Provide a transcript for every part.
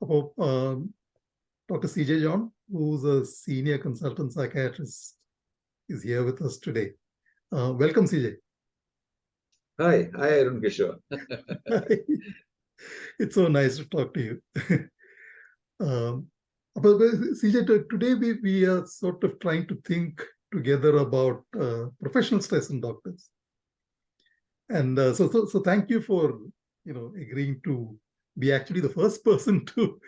about Dr. CJ John, who's a Senior Consultant Psychiatrist, is here with us today. Welcome, CJ. Hi, Arun Kishore. It's so nice to talk to you. But CJ, today we are sort of trying to think together about professional stress in doctors. And so thank you for agreeing to be actually the first person to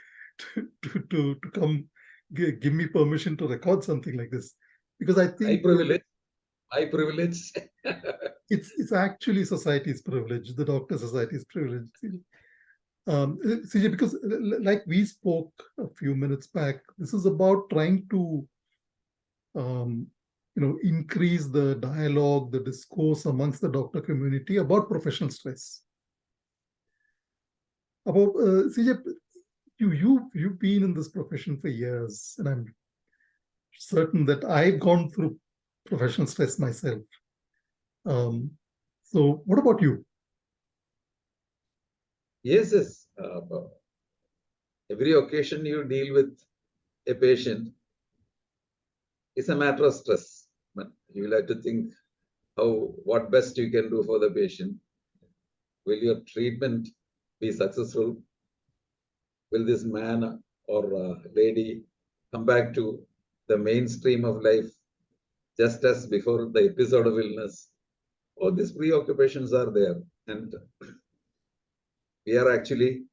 come give me permission to record something like this, because I think my privilege. it's actually society's privilege, the doctor society's privilege. CJ, because like we spoke a few minutes back, this is about trying to increase the dialogue, the discourse amongst the doctor community about professional stress. About CJ, you've been in this profession for years, and I'm certain that I've gone through professional stress myself. So what about you? Yes. Every occasion you deal with a patient is a matter of stress. But you will have to think what best you can do for the patient. Will your treatment be successful? Will this man or lady come back to the mainstream of life just as before the episode of illness? All these preoccupations are there, and we are actually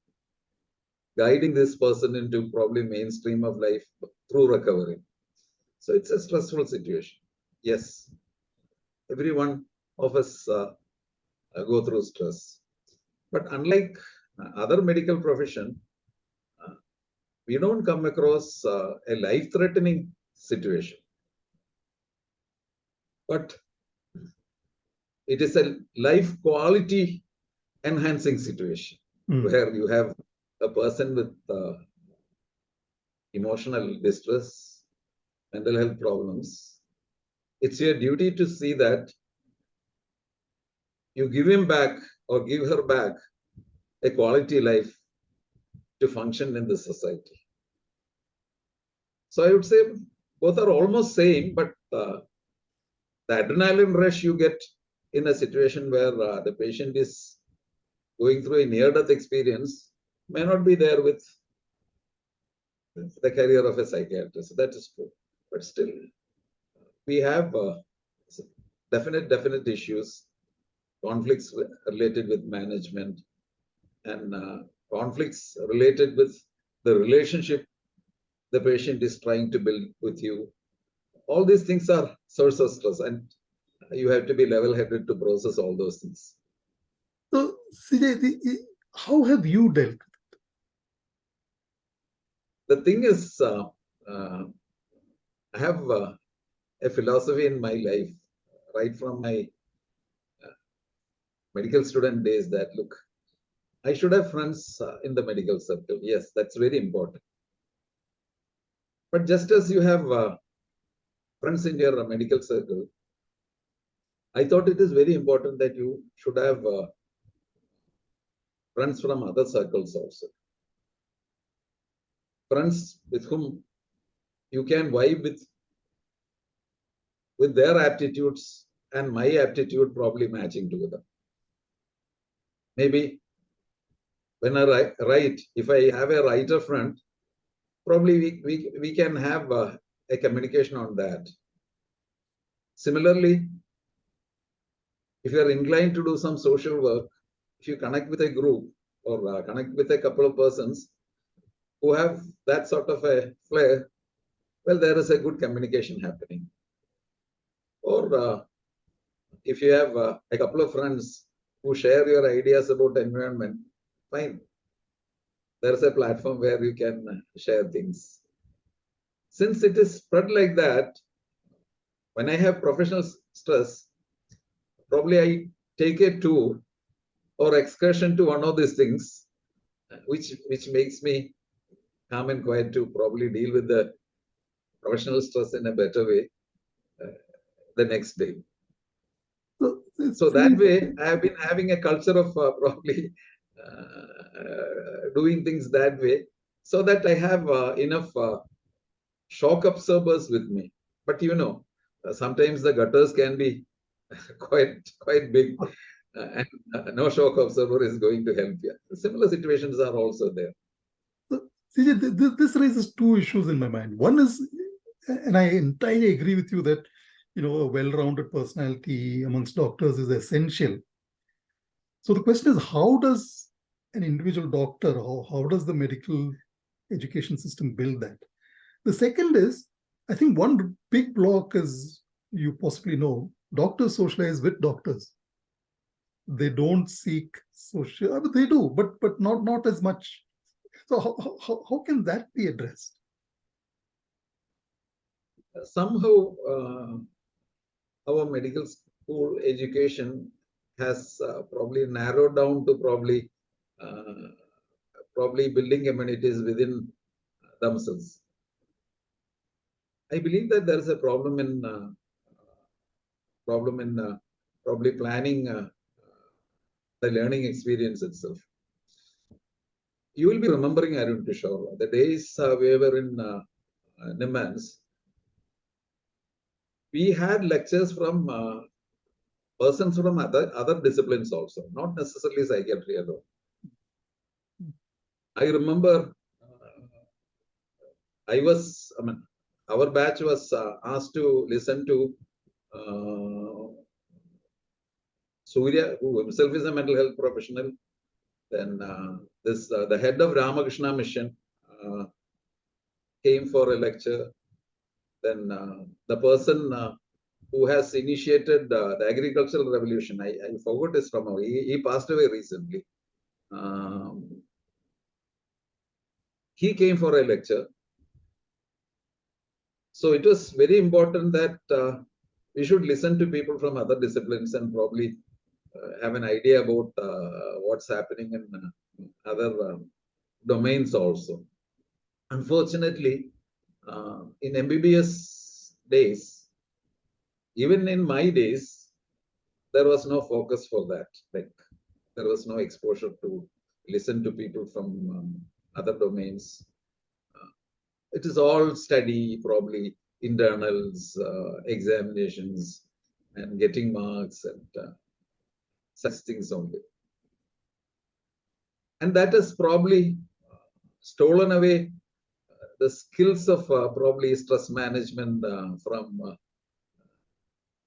guiding this person into probably mainstream of life through recovery. So it's a stressful situation. Yes, every one of us go through stress. But unlike other medical profession, we don't come across a life-threatening situation. But it is a life quality enhancing situation where you have a person with emotional distress, mental health problems. It's your duty to see that you give him back or give her back a quality life to function in the society. So I would say both are almost same, but the adrenaline rush you get in a situation where the patient is going through a near-death experience may not be there with the career of a psychiatrist. That is true. But still, we have definite issues, conflicts related with management, and conflicts related with the relationship the patient is trying to build with you. All these things are source of stress, and you have to be level-headed to process all those things. So, CJ, how have you dealt with it? The thing is, I have a philosophy in my life, right from my medical student days, that look, I should have friends in the medical circle. Yes, that's very important. But just as you have friends in your medical circle, I thought it is very important that you should have friends from other circles also. Friends with whom you can vibe with their aptitudes and my aptitude probably matching together. Maybe when I write, if I have a writer friend, probably we can have a communication on that. Similarly, if you are inclined to do some social work, if you connect with a group or connect with a couple of persons who have that sort of a flair, well, there is a good communication happening. Or if you have a couple of friends who share your ideas about environment, fine. There is a platform where you can share things. Since it is spread like that, when I have professional stress, probably I take a tour or excursion to one of these things, which makes me calm and quiet to probably deal with the professional stress in a better way the next day. So that way, I have been having a culture of probably doing things that way. so that I have enough shock absorbers with me. But sometimes the gutters can be quite big, and no shock absorber is going to help you. Similar situations are also there. So, CJ, this raises two issues in my mind. One is, and I entirely agree with you that a well-rounded personality amongst doctors is essential. So the question is, how does an individual doctor, how does the medical education system build that? The second is, I think one big block is, you possibly know, doctors socialize with doctors. They don't seek social, but they do, but not as much. So how can that be addressed? Somehow, our medical school education has probably narrowed down to probably building amenities within themselves. I believe that there is a problem in probably planning the learning experience itself. You will be remembering, Arun Kishore, the days we were in Nimmans. We had lectures from persons from other disciplines also, not necessarily psychiatry alone. I remember our batch was asked to listen to Surya, who himself is a mental health professional. Then the head of Ramakrishna Mission came for a lecture. Then the person who has initiated the agricultural revolution, I forgot his from. He passed away recently. He came for a lecture. So it was very important that we should listen to people from other disciplines and probably have an idea about what's happening in other domains also. Unfortunately, in MBBS days, even in my days, there was no focus for that. Like, there was no exposure to listen to people from other domains. It is all study, probably internals, examinations, and getting marks and such things only. And that has probably stolen away the skills of probably stress management from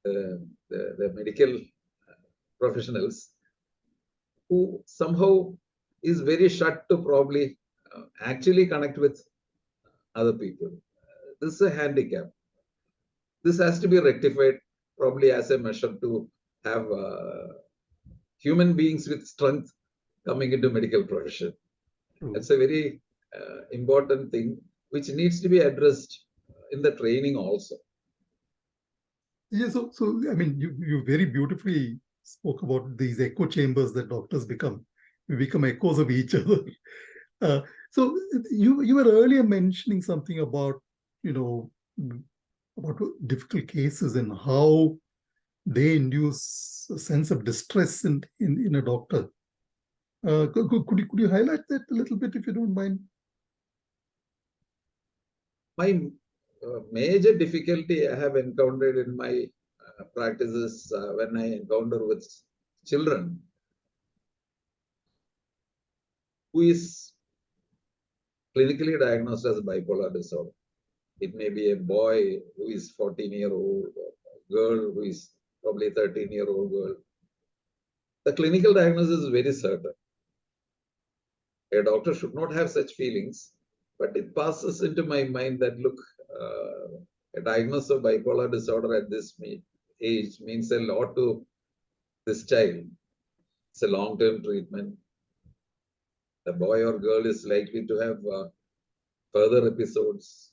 the medical professionals, who somehow is very shut to probably actually connect with other people. This is a handicap. This has to be rectified probably as a measure to have human beings with strength coming into medical profession. That's a very important thing which needs to be addressed in the training also. Yeah, so I mean, you very beautifully spoke about these echo chambers that doctors become. We become echoes of each other. So you were earlier mentioning something about about difficult cases and how they induce a sense of distress in a doctor. Could you highlight that a little bit, if you don't mind? My major difficulty I have encountered in my practices when I encounter with children who is clinically diagnosed as bipolar disorder. It may be a boy who is 14-year-old, a girl who is probably 13-year-old girl. The clinical diagnosis is very certain. A doctor should not have such feelings, but it passes into my mind that, look, a diagnosis of bipolar disorder at this age means a lot to this child. It's a long-term treatment. The boy or girl is likely to have further episodes.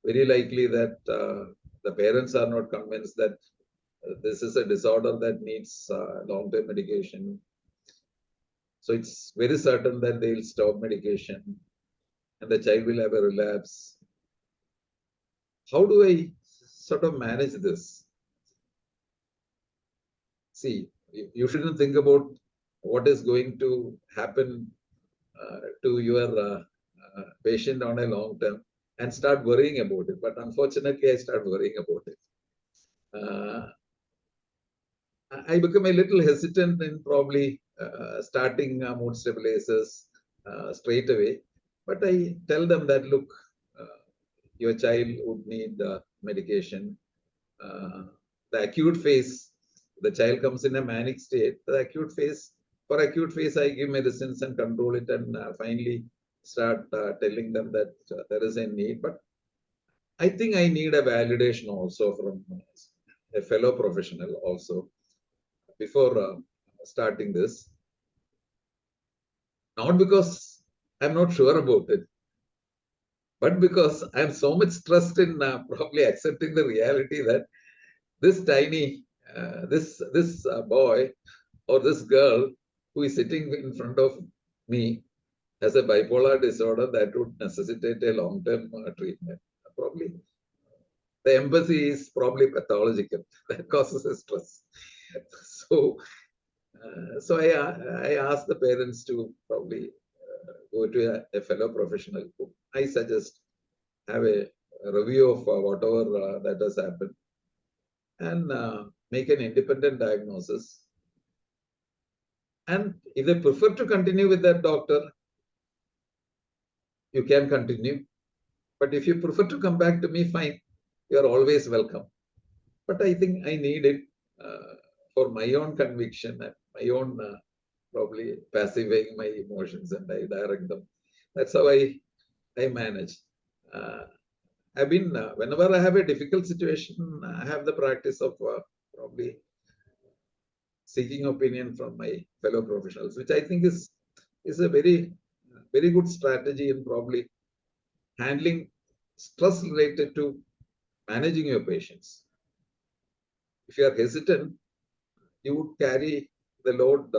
Very likely that the parents are not convinced that this is a disorder that needs long-term medication. So it's very certain that they'll stop medication and the child will have a relapse. How do I sort of manage this? See, you shouldn't think about what is going to happen to your patient on a long term and start worrying about it. But unfortunately, I start worrying about it. I become a little hesitant in probably starting mood stabilizers straight away. But I tell them that, look, your child would need medication. The acute phase, the child comes in a manic state. For acute phase, I give medicines and control it, and finally start telling them that there is a need. But I think I need a validation also from a fellow professional also before starting this. Not because I'm not sure about it, but because I'm so much stressed in probably accepting the reality that this tiny, this boy or this girl who is sitting in front of me has a bipolar disorder that would necessitate a long-term treatment. Probably the empathy is probably pathological. That causes a stress. So, I ask the parents to probably go to a fellow professional. I suggest have a review of whatever that has happened and make an independent diagnosis. And if they prefer to continue with that doctor, you can continue. But if you prefer to come back to me, fine. You are always welcome. But I think I need it for my own conviction and my own probably pacifying my emotions, and I direct them. That's how I manage. I've been, whenever I have a difficult situation, I have the practice of probably seeking opinion from my fellow professionals, which I think is a very good strategy in probably handling stress related to managing your patients. If you are hesitant, you would carry the load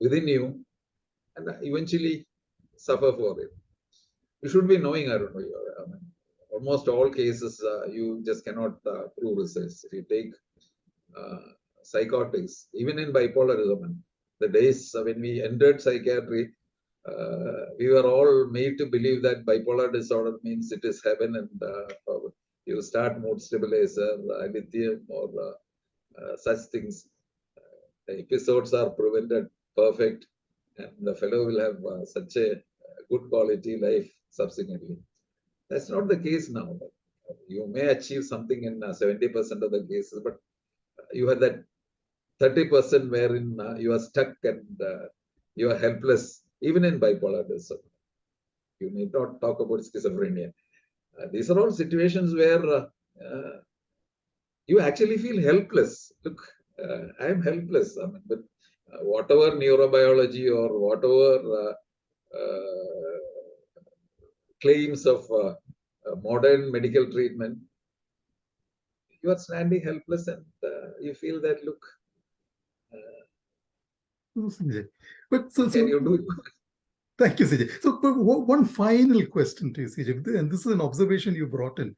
within you and eventually suffer for it. You should be knowing, I don't know, almost all cases, you just cannot prove results. If you take psychotics, even in bipolarism, the days when we entered psychiatry, we were all made to believe that bipolar disorder means it is heaven, and you start mood stabilizer, lithium, or such things. The episodes are prevented perfect, and the fellow will have such a good quality life subsequently. That's not the case now. You may achieve something in 70% of the cases, but you have that 30% wherein you are stuck and you are helpless, even in bipolar disorder. You need not talk about schizophrenia. These are all situations where you actually feel helpless. Look, I am helpless. I mean, with whatever neurobiology or whatever claims of modern medical treatment, you are standing helpless, and you feel that, look, but can you do? Thank you, CJ. So, but one final question to you, CJ, and this is an observation you brought in.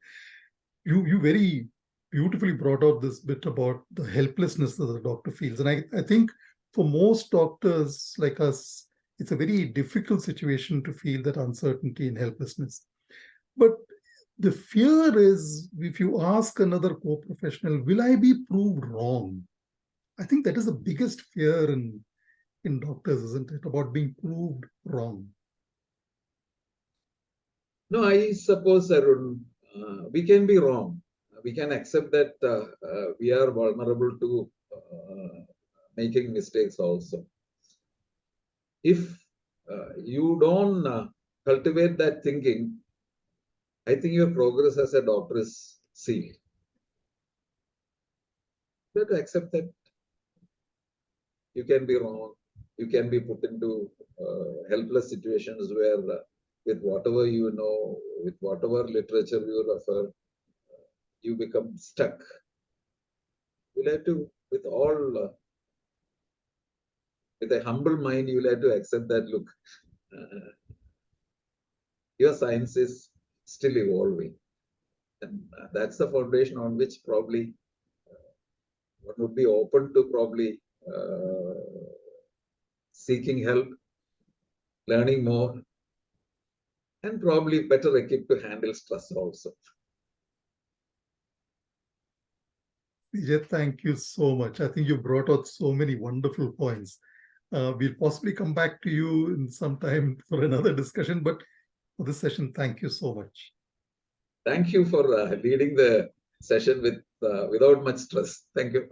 You very beautifully brought out this bit about the helplessness that the doctor feels. And I think for most doctors like us, it's a very difficult situation to feel that uncertainty and helplessness. But the fear is, if you ask another co-professional, will I be proved wrong? I think that is the biggest fear in doctors, isn't it? About being proved wrong. No, I suppose, Arun, we can be wrong. We can accept that we are vulnerable to making mistakes also. If you don't cultivate that thinking, I think your progress as a doctor is sealed. You have to accept that you can be wrong. You can be put into helpless situations where with whatever you know, with whatever literature you refer, you become stuck. You'll have to, with a humble mind, you'll have to accept that, look, your science is still evolving. And that's the foundation on which probably one would be open to probably seeking help, learning more, and probably better equipped to handle stress also. Vijay, thank you so much. I think you brought out so many wonderful points. We'll possibly come back to you in some time for another discussion, but for this session, thank you so much. Thank you for leading the session without much stress. Thank you.